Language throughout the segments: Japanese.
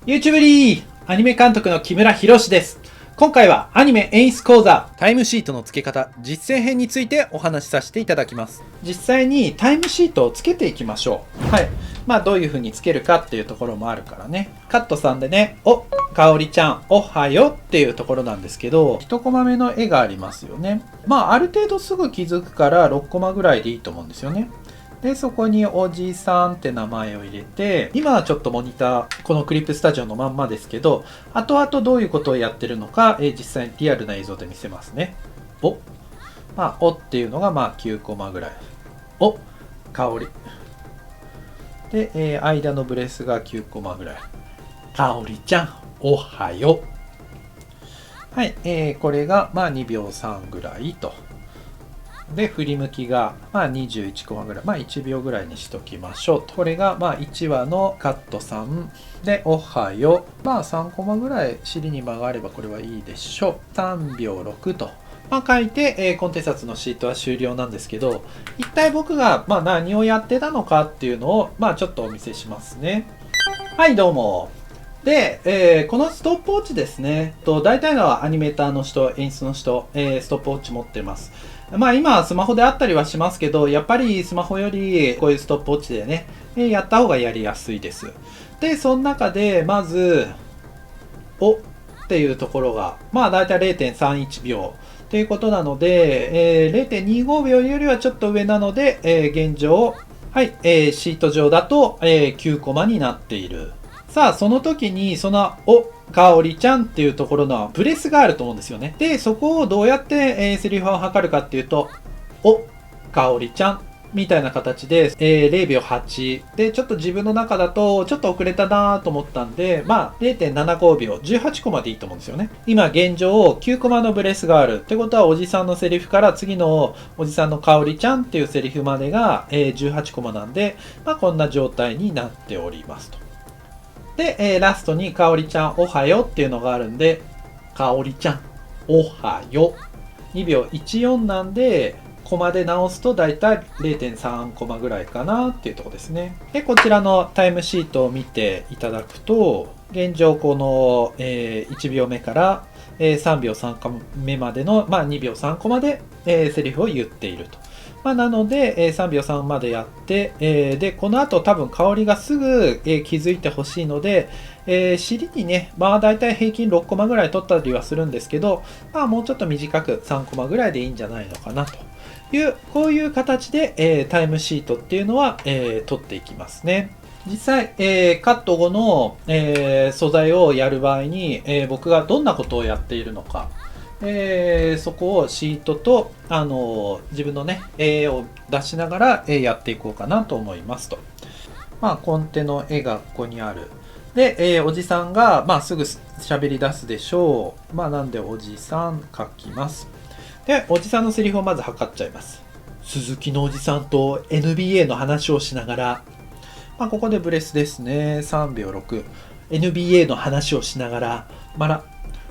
YouTube リーアニメ監督の木村博です。今回はアニメ演出講座タイムシートの付け方実践編についてお話しさせていただきます。実際にタイムシートをつけていきましょう。はい。どういう風につけるかっていうところもあるからね。カットさんでね、かおりちゃん、おはよっていうところなんですけど、1コマ目の絵がありますよね。ある程度すぐ気づくから6コマぐらいでいいと思うんですよね。で、そこにおじさんって名前を入れて、今はちょっとモニター、このクリップスタジオのまんまですけど、後々どういうことをやってるのか、実際にリアルな映像で見せますね。おっていうのが9コマぐらい。香り。で、間のブレスが9コマぐらい。香りちゃん、おはよう。はい、これが2秒3ぐらいと。で、振り向きが21コマぐらい、1秒ぐらいにしときましょうと。これが1話のカット3で、おはよう。3コマぐらい尻に曲がればこれはいいでしょう。3秒6と。書いて、コンテサスのシートは終了なんですけど、一体僕が何をやってたのかっていうのをちょっとお見せしますね。はい、どうも。で、このストップウォッチですね。大体のはアニメーターの人、演出の人、ストップウォッチ持ってます。今はスマホであったりはしますけど、やっぱりスマホよりこういうストップウォッチでね、やった方がやりやすいです。で、その中で、まず、っていうところが、だいたい 0.31 秒ということなので、0.25 秒よりはちょっと上なので、現状、はい、シート上だと、9コマになっている。さあ、その時に、かおりちゃんっていうところのブレスがあると思うんですよね。で、そこをどうやって、セリフを測るかっていうと、かおりちゃんみたいな形で、0秒8で、ちょっと自分の中だとちょっと遅れたなと思ったんで、0.75 秒、18コマでいいと思うんですよね。今現状9コマのブレスがあるってことは、おじさんのセリフから次のおじさんのかおりちゃんっていうセリフまでが、18コマなんで、こんな状態になっておりますと。で、ラストにかおりちゃんおはよっていうのがあるんで、かおりちゃんおはよ。2秒14なんで、コマで直すとだいたい 0.3 コマぐらいかなっていうところですね。で、こちらのタイムシートを見ていただくと、現状この、1秒目から3秒3コマ目までの、2秒3コマで、セリフを言っていると。なので、3秒3までやって、で、この後多分香りがすぐ、気づいてほしいので、尻にね、だいたい平均6コマぐらい取ったりはするんですけど、もうちょっと短く3コマぐらいでいいんじゃないのかなという、こういう形で、タイムシートっていうのは、取っていきますね。実際、カット後の、素材をやる場合に、僕がどんなことをやっているのか、そこをシートと、自分のね、絵を出しながら、やっていこうかなと思いますと。コンテの絵がここにある。で、おじさんが、すぐ喋り出すでしょう。なんでおじさん書きます。で、おじさんのセリフをまず測っちゃいます。鈴木のおじさんと NBA の話をしながら、ここでブレスですね。3秒6。NBA の話をしながら、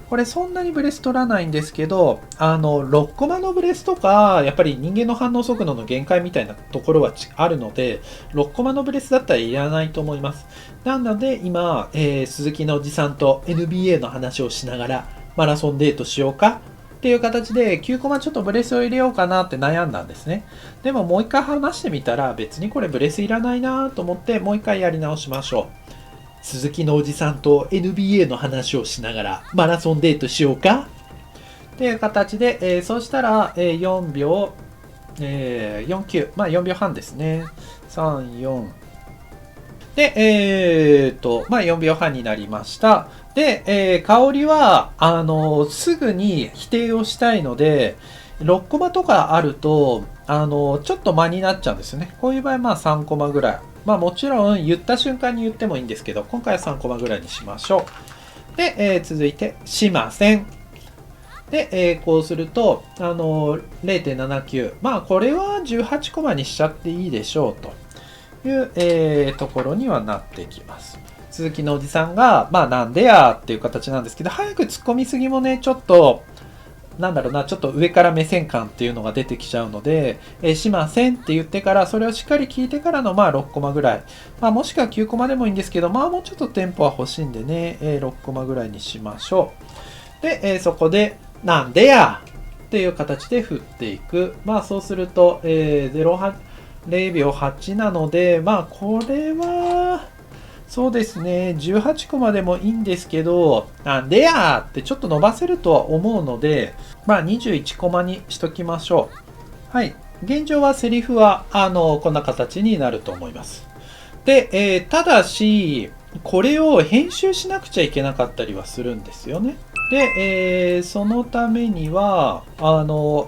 これそんなにブレス取らないんですけど、6コマのブレスとか、やっぱり人間の反応速度の限界みたいなところはあるので、6コマのブレスだったらいらないと思います。なので今、鈴木のおじさんと NBA の話をしながらマラソンデートしようかっていう形で9コマちょっとブレスを入れようかなって悩んだんですね。でももう一回話してみたら別にこれブレスいらないなと思ってもう一回やり直しましょう。鈴木のおじさんと NBA の話をしながらマラソンデートしようかっていう形で、そうしたら、4秒、49、4秒半ですね。3、4。で、4秒半になりました。で、香りは、すぐに否定をしたいので、6コマとかあると、ちょっと間になっちゃうんですよね。こういう場合、3コマぐらい。もちろん言った瞬間に言ってもいいんですけど、今回は3コマぐらいにしましょう。で、続いて、しません。で、こうすると、0.79。これは18コマにしちゃっていいでしょうという、ところにはなってきます。鈴木のおじさんが、なんでやっていう形なんですけど、早く突っ込みすぎもね、ちょっと、なんだろうな、ちょっと上から目線感っていうのが出てきちゃうので、しませんって言ってから、それをしっかり聞いてからのまあ6コマぐらい。まあもしくは9コマでもいいんですけど、まあもうちょっとテンポは欲しいんでね、6コマぐらいにしましょう。で、そこで、なんでやっていう形で振っていく。まあそうすると、0秒8なので、まあこれは、そうですね、18コマでもいいんですけど、なんでやーってちょっと伸ばせるとは思うので、まあ21コマにしときましょう。はい。現状はセリフは、こんな形になると思います。で、ただし、これを編集しなくちゃいけなかったりはするんですよね。で、そのためには、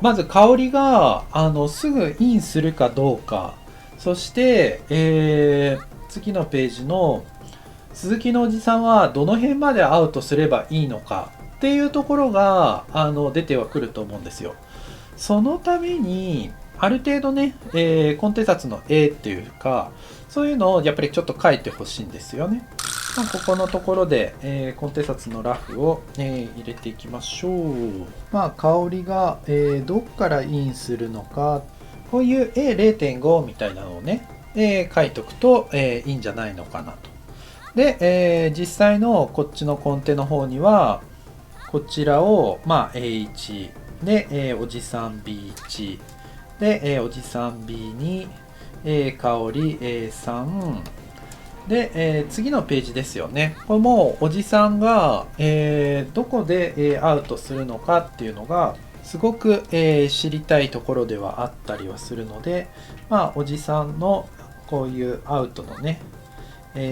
まず香りが、すぐインするかどうか、そして、次のページの鈴木のおじさんはどの辺までアウトすればいいのかっていうところが出てはくると思うんですよ。そのためにある程度ね、コンテンツの絵っていうかそういうのをやっぱりちょっと書いてほしいんですよね。まあ、ここのところで、コンテンツのラフを、入れていきましょう。まあ香りが、どっからインするのか、こういう A0.5 みたいなのをね、書いとくと、いいんじゃないのかなと。で、実際のこっちのコンテの方にはこちらを、まあ、A1 で、おじさん B1 で、おじさん B2、香り A3 で、次のページですよね。これもおじさんが、どこで、アウトするのかっていうのがすごく、知りたいところではあったりはするので、まあ、おじさんのこういうアウトのね、原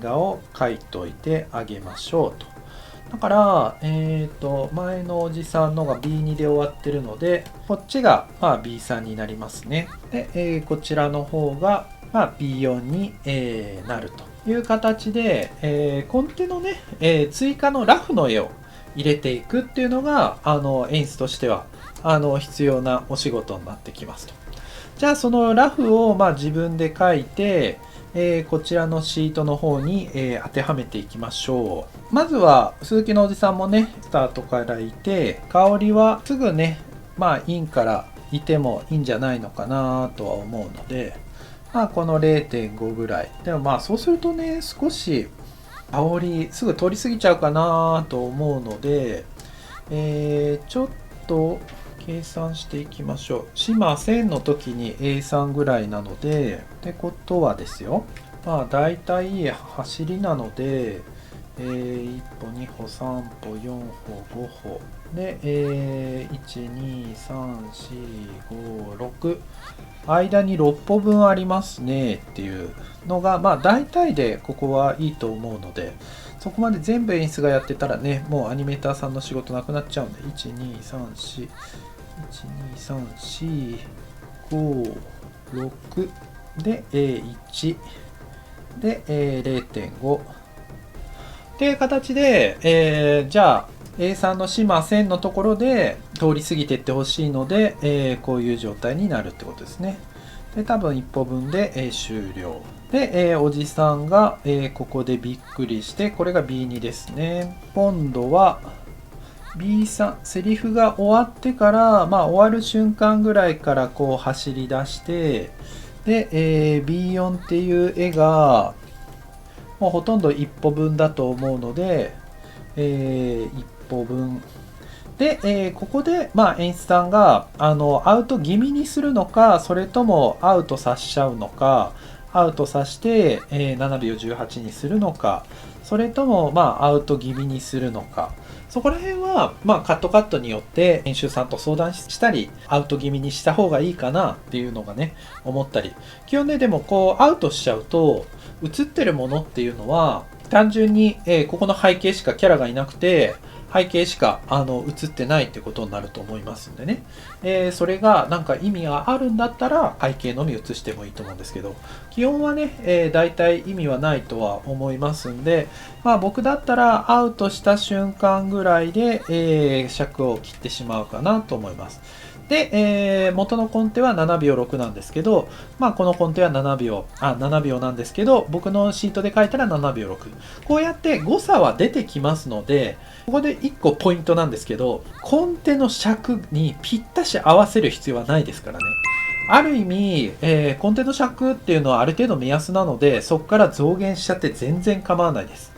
画を書いといてあげましょうと。だから、前のおじさんのが B2 で終わってるので、こっちが、まあ、B3 になりますね。で、こちらの方が、まあ、B4 に、なるという形で、コンテのね、追加のラフの絵を入れていくっていうのが、演出としては、必要なお仕事になってきますと。じゃあ、そのラフを、まあ、自分で書いて、こちらのシートの方に、当てはめていきましょう。まずは鈴木のおじさんもねスタートからいて、香りはすぐねまあインからいてもいいんじゃないのかなとは思うので、まあこの 0.5 ぐらいでも、まあそうするとね少し香りすぐ通り過ぎちゃうかなと思うので、ちょっと計算していきましょう。しませんの時に A3 ぐらいなので、ってことはですよ、まあ大体走りなので、1歩2歩3歩4歩5歩で、12345間に6歩分ありますねっていうのがまあ大体でここはいいと思うので、そこまで全部演出がやってたらねもうアニメーターさんの仕事なくなっちゃうんで、123412345で、1で、0.5っていう形で、じゃあ A3 のしませんのところで通り過ぎていってほしいので、こういう状態になるってことですね。で多分1歩分で、終了で、おじさんが、ここでびっくりして、これが B2 ですね。今度は B3 セリフが終わってから、まあ、終わる瞬間ぐらいからこう走り出して、で、B4 っていう絵がもうほとんど1歩分だと思うので、1歩分で、ここで、まあ、演出さんがアウト気味にするのか、それともアウトさせちゃうのか、アウトさせて、7秒18にするのか、それとも、まあ、アウト気味にするのか、そこら辺は、まあ、カットによって編集さんと相談したり、アウト気味にした方がいいかなっていうのがね、思ったり。基本ね、でもこう、アウトしちゃうと、映ってるものっていうのは、単純に、ここの背景しかキャラがいなくて、背景しか映ってないってことになると思いますんでね、それがなんか意味があるんだったら背景のみ映してもいいと思うんですけど、基本はね、大体意味はないとは思いますんで、まあ僕だったらアウトした瞬間ぐらいで、尺を切ってしまうかなと思います。で、元のコンテは7秒6なんですけど、まあこのコンテは7秒なんですけど、僕のシートで書いたら7秒6。こうやって誤差は出てきますので、ここで1個ポイントなんですけど、コンテの尺にぴったし合わせる必要はないですからね。ある意味、コンテの尺っていうのはある程度目安なので、そこから増減しちゃって全然構わないです。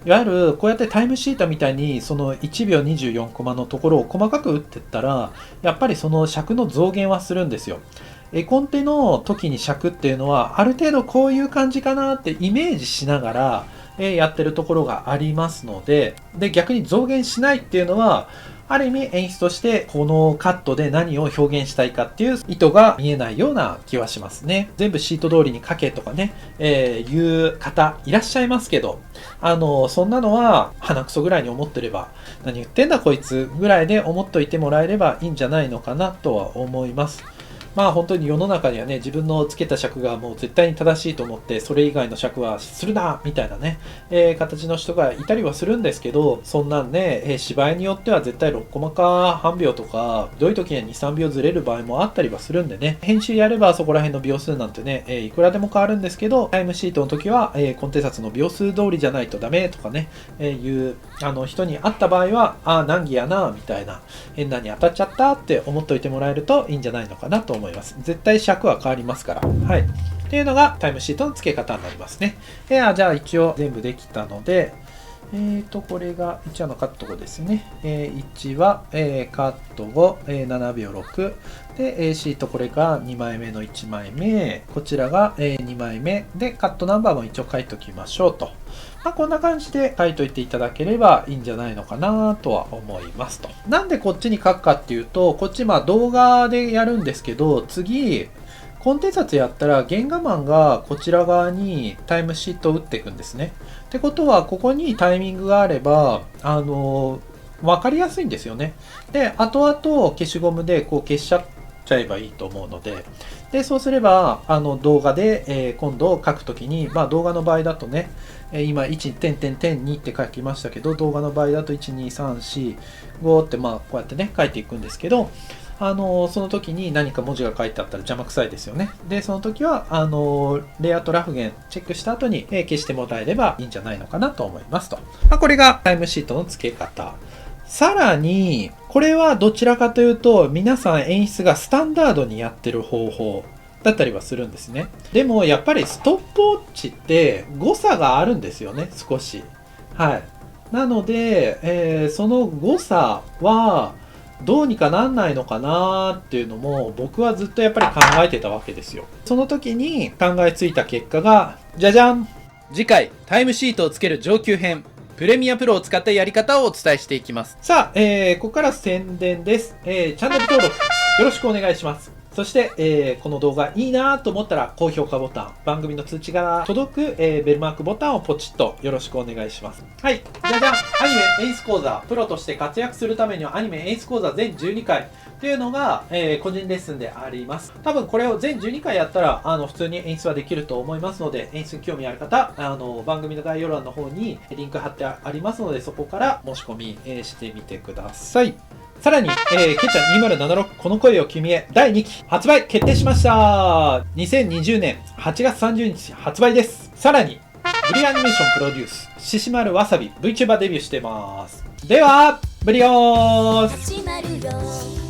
いわゆるこうやってタイムシートみたいにその1秒24コマのところを細かく打っていったら、やっぱりその尺の増減はするんですよ。絵コンテの時に尺っていうのはある程度こういう感じかなってイメージしながらやってるところがありますので、逆に増減しないっていうのはある意味演出としてこのカットで何を表現したいかっていう意図が見えないような気はしますね。全部シート通りに書けとかね、いう方いらっしゃいますけど、そんなのは鼻くそぐらいに思ってれば、何言ってんだこいつぐらいで思っといてもらえればいいんじゃないのかなとは思います。まあ本当に世の中にはね、自分のつけた尺がもう絶対に正しいと思って、それ以外の尺はするなみたいなね、形の人がいたりはするんですけど、そんなんね、芝居によっては絶対6コマか半秒とか、どういう時には2、3秒ずれる場合もあったりはするんでね、編集やればそこら辺の秒数なんてね、いくらでも変わるんですけど、タイムシートの時は、コンテンツの秒数通りじゃないとダメとかね、いう人に会った場合は、難儀やなみたいな、変なに当たっちゃったって思っといてもらえるといいんじゃないのかなと思います。絶対尺は変わりますから。はい。っていうのがタイムシートの付け方になりますね。じゃあ一応全部できたので、これが1話のカット後ですね。1は、カット後、7秒6。で、シートこれが2枚目の1枚目。こちらが、2枚目。で、カットナンバーも一応書いておきましょうと。まあ、こんな感じで書いといていただければいいんじゃないのかなとは思いますと。なんでこっちに書くかっていうと、こっちまあ動画でやるんですけど、次、コンテンツやったら原画マンがこちら側にタイムシートを打っていくんですね。ってことは、ここにタイミングがあれば、わかりやすいんですよね。で、後々消しゴムでこう消しちゃえばいいと思うので、そうすれば、動画で、今度書くときに、まあ動画の場合だとね、今1、点点点2って書きましたけど、動画の場合だと1、2、3、4、5ってまあこうやってね、書いていくんですけど、その時に何か文字が書いてあったら邪魔くさいですよね。で、その時は、レイアウトラフ弦チェックした後に、消してもらえればいいんじゃないのかなと思いますと。まあ、これがタイムシートの付け方。さらに、これはどちらかというと、皆さん演出がスタンダードにやってる方法だったりはするんですね。でも、やっぱりストップウォッチって誤差があるんですよね、少し。はい。なので、その誤差は、どうにかなんないのかなっていうのも僕はずっとやっぱり考えてたわけですよ。その時に考えついた結果が、じゃじゃん！次回、タイムシートをつける上級編。プレミアプロを使ったやり方をお伝えしていきます。さあ、ここから宣伝です。チャンネル登録よろしくお願いします。そして、この動画いいなと思ったら高評価ボタン、番組の通知が届く、ベルマークボタンをポチッとよろしくお願いします。はい。じゃじゃん！アニメ演出講座、プロとして活躍するためにはアニメ演出講座全12回というのが、個人レッスンであります。多分これを全12回やったら、普通に演出はできると思いますので、演出に興味ある方、番組の概要欄の方にリンク貼ってありますので、そこから申し込み、してみてください。さらに、ケイちゃん2076この声を君へ第2期発売決定しました。2020年8月30日発売です。さらに、ブリアニメーションプロデュース、獅子丸わさび VTuber デビューしてます。では、ブリオース